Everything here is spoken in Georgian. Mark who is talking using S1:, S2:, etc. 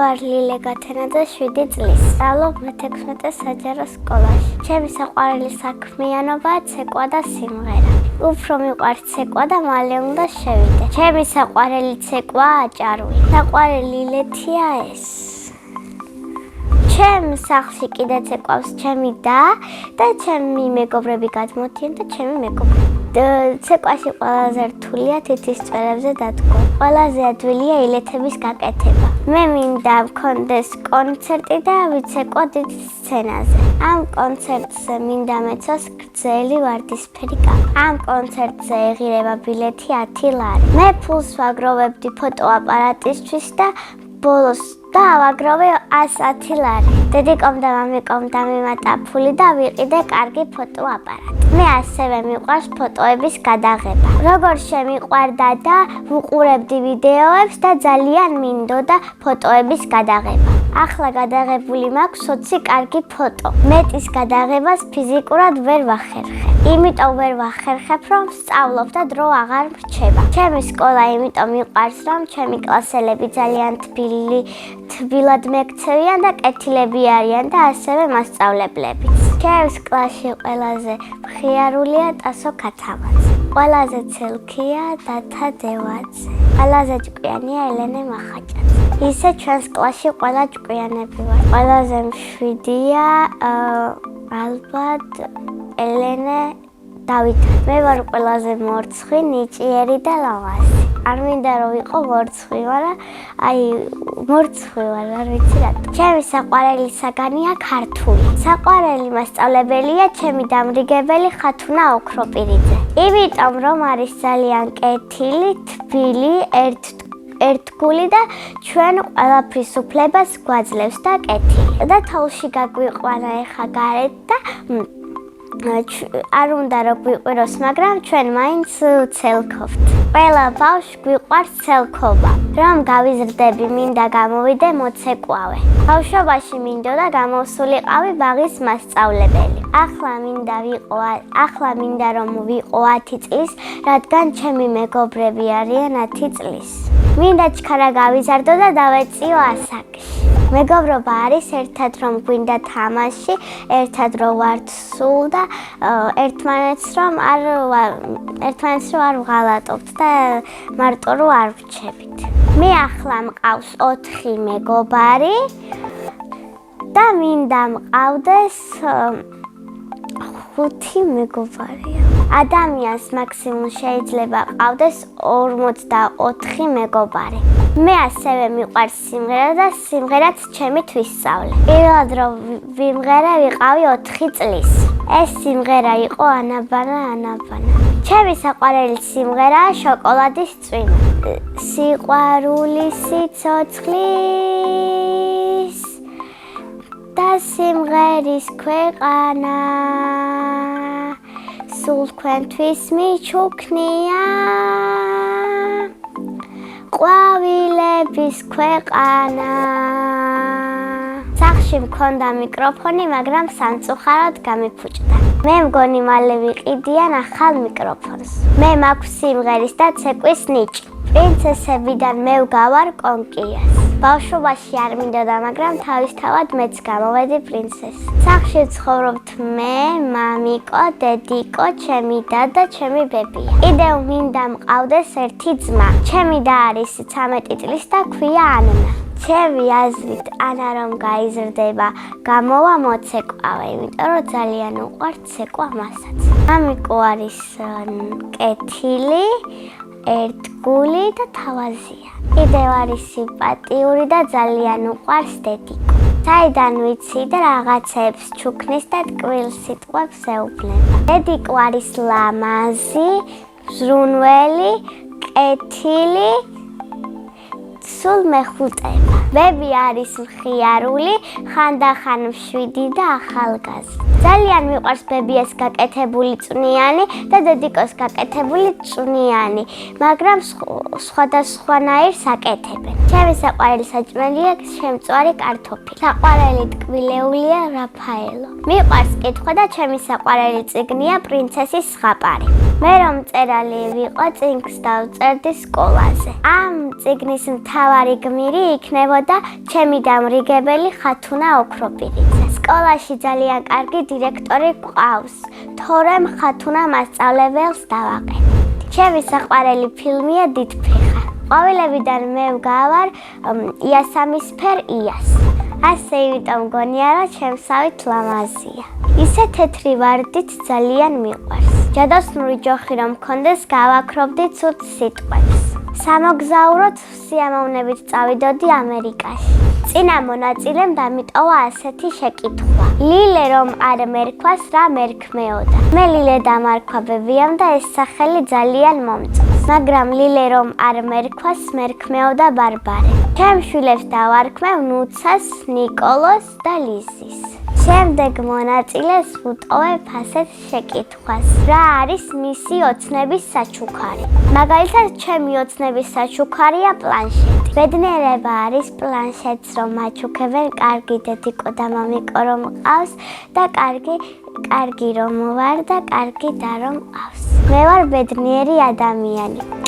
S1: ვარ ლილე გათენაძე 7 წლის. სწავლობ მე-16 საჯარო სკოლაში. ჩემი საყვარელი საქმიანობაა ცეკვა და სიმღერა. უფრო მიყვარს ცეკვა და მალე უნდა შევიდე. ჩემი საყვარელი ცეკვაა აჭარული. საყვარელი ლილეთია ეს. ჩემ სახლში კიდე ცეკვავს ჩემი და ჩემი მეგობრები გადმოდიან და ჩემი მეგობრები. ცეკვაში ყველაზე რთულია თითის წვერებზე დადგმა. ყველაზე ადვილია ილეთების გაკეთება. მე მინდა მქონდეს კონცერტი და ვიცეკვო დიდ სცენაზე. ამ კონცერტზე მინდა მეცოს გრძელი ვარდისფერი კაპა. ამ კონცერტზე ეღირება ბილეთი 10 ლარი. მე ფულს ვაგროვებდი ფოტოაპარატისთვის და ბოლოს დავაგროვე 110 ლარი. დედიკომ და მამიკომ დამიმატა ფული და ვიყიდე კარგი ფოტოაპარატი. მე ასევე მიყვარს ფოტოების გადაღება. როგორ შემიყვარდა და ვუყურებდი ვიდეოებს და ძალიან მინდოდა ფოტოების გადაღება. ახლა გადაღებული მაქვს 20 კარგი ფოტო. მეტის გადაღებას ფიზიკურად ვერ ვახერხებ. იმიტომ ვერ ვახერხებ, რომ ვსწავლობ და დრო აღარ მრჩება. ჩემი სკოლა იმიტომ მიყვარს, რომ ჩემი კლასელები ძალიან თბილად მექცევიან და კეთილები არიან და ასევე მასწავლებლებიც. ჩემს კლასში ყველაზე მხიარულია ტასო ქათამაძე. ყველაზე ცელქია დათა დევაძე. ყველაზე ჭკვიანია ელენე მახაჭაძე. ისე ჩვენს კლასში ყველა ჭკვიანები ვარ. ყველაზე მშვიდია ალბათ ელენე დავითა. მე ვარ ყველაზე მორცხვი, ნიჭიერი და ლამაზი. არ მინდა რომ ვიყო მორცხვი, მაგრამ მორცხვი ვარ, არ ვიცი რატო. ჩემი საყვარელი საგანია ქართული. საყვარელი მასწავლებელია ჩემი დამრიგებელი ხათუნა ოქროპირიძე. იმიტომ რომ არის ძალიან კეთილი, თბილი, ერთგული და ჩვენ ყველაფრის უფლებას გვაძლევს და კეთილი. და თოვლში გაგვიყვანა ეხა გარეთ და არ უნდა რომ გვიყვიროს, მაგრამ ჩვენ მაინც ცელქობთ. ყველა ბავშვს გვიყვარს ცელქობა. რომ გავიზრდები, მინდა გამოვიდე მოცეკვავე. ბავშვობაში მინდოდა გამოვსულიყავი ბაღის მასწავლებელი. ახლა მინდა რომ ვიყო 10 წლის, რადგან ჩემი მეგობრები არიან 10 წლის. მინდა ჩქარა გავიზარდო და დავეწიო ასაკში. მეგობრობა არის ერთად რომ გვინდა თამაში, ერთად რომ ვართ სულ და ერთმანეთს რომ არ ვღალატობთ და მარტო რომ არ ვრჩებით. მე ახლა მყავს 4 მეგობარი და მინდა მყავდეს 5 მეგობარია. ადამიანს მაქსიმუმ შეიძლება ყავდეს 44 მეგობარი. მე ასევე მიყვარს სიმღერა და სიმღერაც ჩემით ვისწავლე. პირველად რომ ვიმღერე ვიყავი 4 წლის. ეს სიმღერა იყო ანაბანა ანაბანა. ჩემი საყვარელი სიმღერაა შოკოლადის წვიმა. სიყვარული სიცოცხლის და სიმღერის ქვეყანა სულ თქვენთვის მიჩუქნია. ყვავილების ქვეყანა. სახლში მქონდა მიკროფონი, მაგრამ სამწუხაროდ გამიფუჭდა. მე მგონი მალე ვიყიდიან ახალ მიკროფონს. მე მაქვს სიმღერის და ცეკვის ნიჭი. პრინცესებიდან მე ვგავარ კონკიას. ბავშვობაში არ მინდოდა, მაგრამ თავისთავად მეც გამოვედი პრინცესი. სახლში ვცხოვრობთ მე, მამიკო, დედიკო, ჩემი და ჩემი ბებია. კიდევ მინდა მყავდეს ერთი ძმა. ჩემი და არის 13 წლის და ქვია ანა. ჩემი აზრით ანა რომ გაიზრდება, გამოვა მოცეკვავე, იმიტომ რომ ძალიან უყვარს ცეკვა მასაც. მამიკო არის კეთილი, ერთგული და თავაზია. კიდევ არის სიმპათიური და ძალიან უყვარს დედიკო. საიდან ვიცი და რაღაცებს ჩუქნის და ტკბილ სიტყვებს ეუბნება. დედიკო არის ლამაზი, ზრუნველი, კეთილი, სულ მეხუტება. ბები არის მხიარული, ხანდახან მშვიდი და ახალგაზრდა. ძალიან მიყვარს ბებიას გაკეთებული წვნიანი და დედიკოს გაკეთებული წვნიანი, მაგრამ სხვადასხვანაირს აკეთებენ. ჩემი საყვარელი საჭმელია შემწვარი კარტოფილი. საყვარელი ტკბილეულია რაფაელო. მიყვარს კითხვა და ჩემი საყვარელი წიგნია პრინცესის ზღაპარი. მე რომ მწერალი ვიყო, წიგნს დავწერდი სკოლაზე. ამ წიგნის მთავარი გმირი იქნებოდა ჩემი დამრიგებელი ხათუნა ოქროპირიძე. სკოლაში ძალიან კარგი დირექტორი გვყავს, თორემ ხათუნა მასწავლებელს დავაყენებდი. ჩემი საყვარელი ფილმია დიდფეხა. ყვავილებიდან მე ვგავარ იასამისფერ იას. ასე იმიტომ მგონია, რომ ჩემსავით ლამაზია. ისე თეთრი ვარდით ძალიან მიყვარს. ჯადოსნური ჯოხი რომ მქონდეს, გავაქრობდი ცუდ სიტყვებს. სამოგზაუროდ სიამოვნებით წავიდოდი ამერიკაში. წინა მონაწილემ დამიტოვა ასეთი შეკითხვა. ლილე რომ არ მერქვას, რა მერქმეოდა? მე ლილე დამარქვა ბებიამ და ეს სახელი ძალიან მომწონს. მაგრამ ლილე რომ არ მერქვას, მერქმეოდა ბარბარე. ჩემ შვილებს დავარქმევ ნუცას, ნიკოლოს და ლიზის. შემდეგ მონაწილეს ვუტოვებ ასეთ შეკითხვას. რა არის მისი ოცნების საჩუქარი? მაგალითად, ჩემი ოცნების საჩუქარია პლანშეტი. ბედნიერება არის პლანშეტს რომ მაჩუქებენ, კარგი დედიკო და მამიკო რომ მყავს და კარგი რომ ვარ და კარგი და რომ მყავს. მე ვარ ბედნიერი ადამიანი.